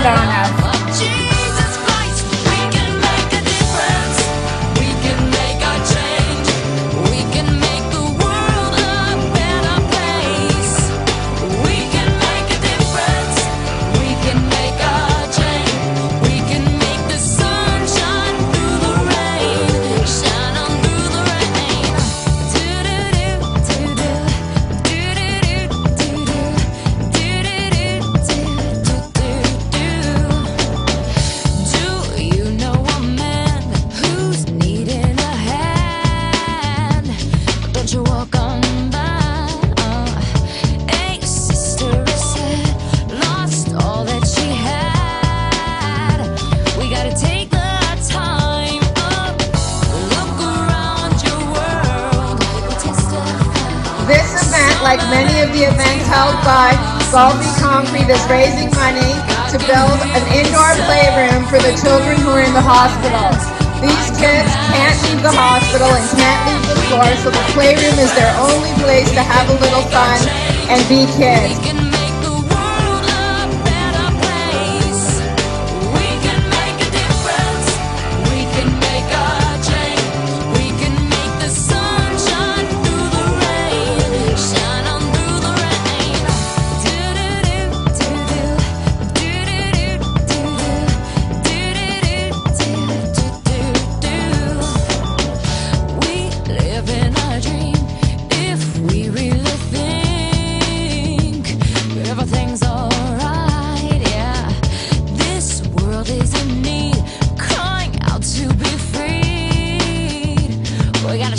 on us. This event, like many of the events held by Golfi Concrete, is raising money to build an indoor playroom for the children who are in the hospital. These kids can't leave the hospital and can't leave the floor, so the playroom is their only place to have a little fun and be kids. We gotta